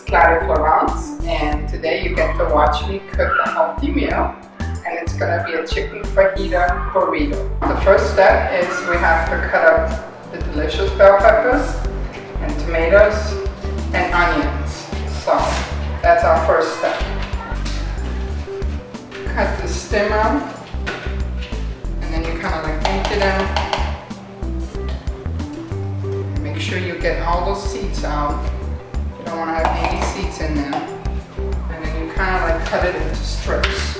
Claudia Floraunce, and today you get to watch me cook a healthy meal, and it's going to be a chicken fajita burrito. The first step is we have to cut up the delicious bell peppers and tomatoes and onions. So that's our first step. Cut the stem out, and then you kind of like yank it out. Make sure you get all those seeds out. You don't want to have any seeds in there. And then you kind of like cut it into strips.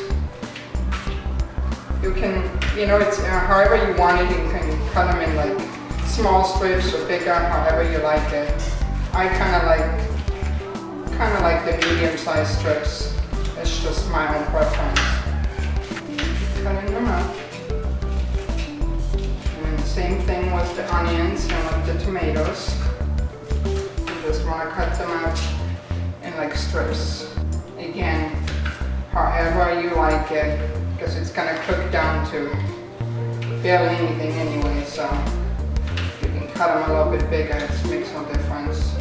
You can, it's however you want it. You can cut them in like small strips or bigger, however you like it. I kind of like the medium-sized strips. It's just my own preference. Cutting them up. And then the same thing with the onions and with the tomatoes. You just want to cut them out in like strips. Again, however you like it, because it's going to cook down to barely anything anyway, so you can cut them a little bit bigger. It makes no difference.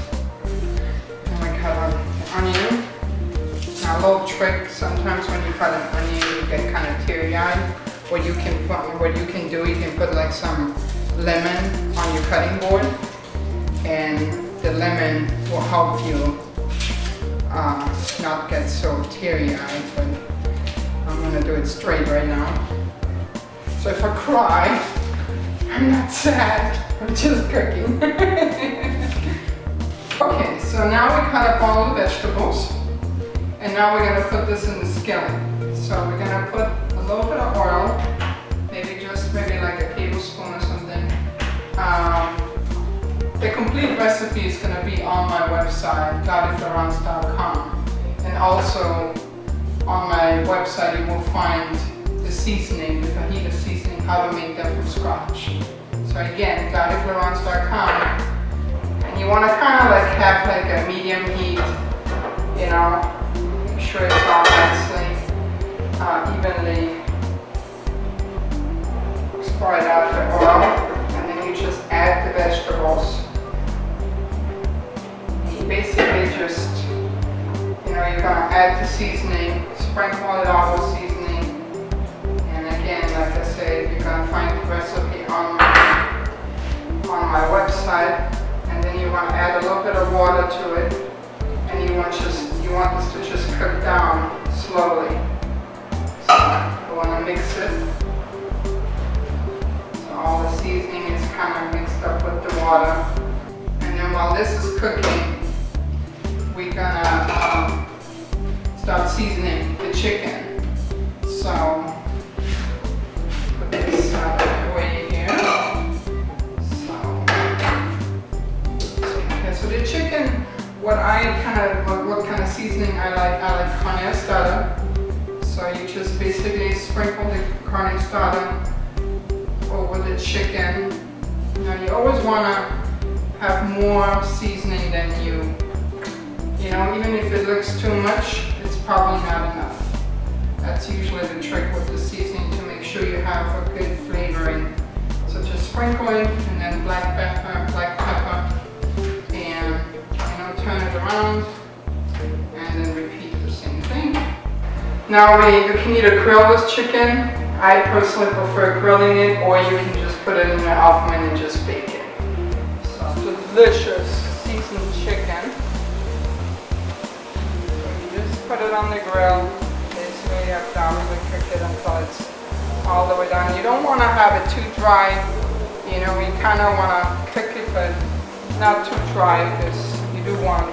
And I cut out the onion. Now, a little trick, sometimes when you cut an onion, you get kind of teary-eyed. What you can do, you can put like some lemon on your cutting board, and the lemon will help you not get so teary-eyed. But I'm gonna do it straight right now. So if I cry, I'm not sad. I'm just cooking. Okay, so now we cut up all the vegetables. And now we're going to put this in the skillet. So we're going to put a little bit of oil, maybe like a tablespoon or something. The complete recipe is going to be on my website, claudiafloraunce.com. And also on my website you will find the seasoning, the fajita seasoning, how to make them from scratch. So again, claudiafloraunce.com. And you want to kind of like have like a medium heat, make sure it's all nicely, evenly spread out the oil, and then you just add the vegetables. And you basically just, you're gonna add the seasoning, sprinkle it all with seasoning, and again, like I said, you're gonna find the recipe on my website, and then you want to add a little bit of water to it, and you want this to just cook down slowly. So you want to mix it. So all the seasoning is kind of mixed up with the water. And then while this is cooking, we're gonna start seasoning the chicken. So put this away here. So the chicken, what kind of seasoning I like carne asada. So you just basically sprinkle the carne asada over the chicken. Now you always want to have more seasoning than even if it looks too much, it's probably not enough. That's usually the trick with the seasoning, to make sure you have a good flavoring. So just sprinkle it, and then black pepper, and turn it around, and then repeat the same thing. Now you can either grill this chicken. I personally prefer grilling it, or you can just put it in the oven and just bake it. So delicious seasoned chicken. So you just put it on the grill. Basically you have to obviously cook it until it's all the way done. You don't want to have it too dry. You kind of want to cook it, but not too dry, because you do want,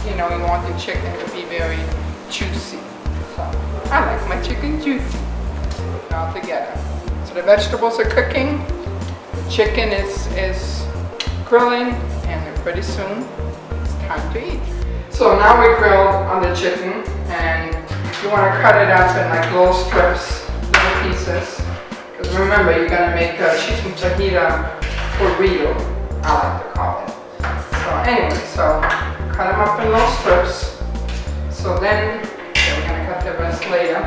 you want the chicken to be very juicy. So I like my chicken juicy. All together. So the vegetables are cooking, the chicken is grilling, and pretty soon it's time to eat. So now we grilled on the chicken, and you want to cut it up in like little strips, little pieces. Because remember, you're going to make a chicken fajita burrito, I like to call it. So anyway, so cut them up in little strips. So then we're going to cut the rest later.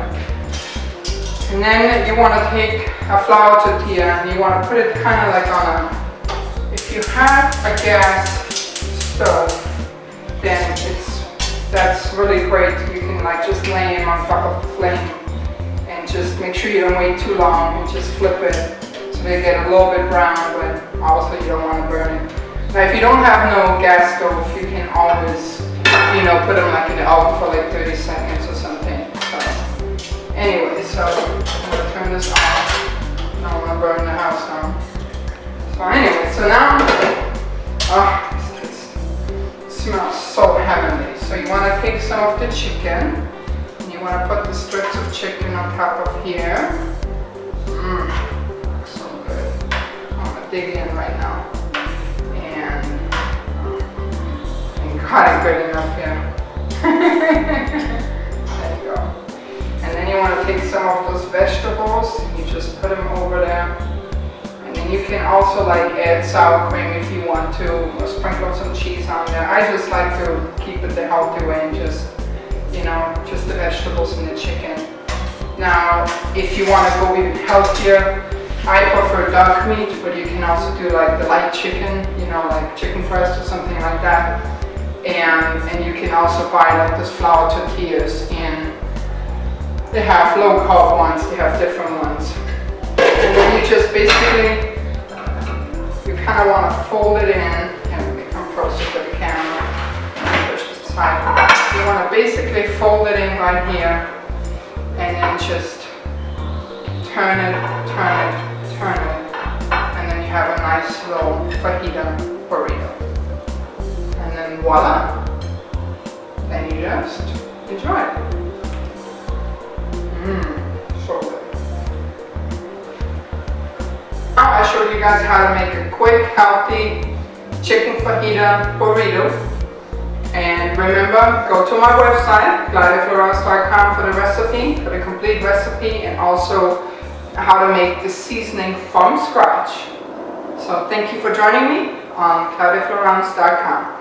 And then you want to take a flour tortilla, and you want to put it kind of like on if you have a gas stove, then that's really great. You can like just lay them on top of the flame and just make sure you don't wait too long and just flip it so they get a little bit brown, but also you don't want to burn it. Now if you don't have no gas stove, you can always, you know, put them like in the oven for like 30 seconds or something. So anyway, so I'm gonna turn this off. I don't want to burn the house down. So anyway, so now, this smells so heavenly. So you want to take some of the chicken, and you want to put the strips of chicken on top of here. Looks so good. I'm going to dig in right now. And got it good enough here. There you go. And then you want to take some of those vegetables, and you just put them over there. And then you can also like add sour cream if you want to, or sprinkle some cheese on there. I just like to keep it the healthy way and just, you know, just the vegetables and the chicken. Now, if you want to go even healthier, I prefer duck meat, but you can also do like the light chicken, you know, like chicken breast or something like that. And you can also buy like those flour tortillas, and they have low carb ones, they have different ones. And then you just basically, you kind of want to fold it in, and let me come closer to the camera, push this side. You want to basically fold it in right here, and then just turn it, and then you have a nice little fajita burrito. And then voila, then you just enjoy it. So good. Now I showed you guys how to make a quick, healthy chicken fajita burrito. And remember, go to my website, ClaudiaFloraunce.com, for the recipe, for the complete recipe, and also how to make the seasoning from scratch. So thank you for joining me on ClaudiaFloraunce.com.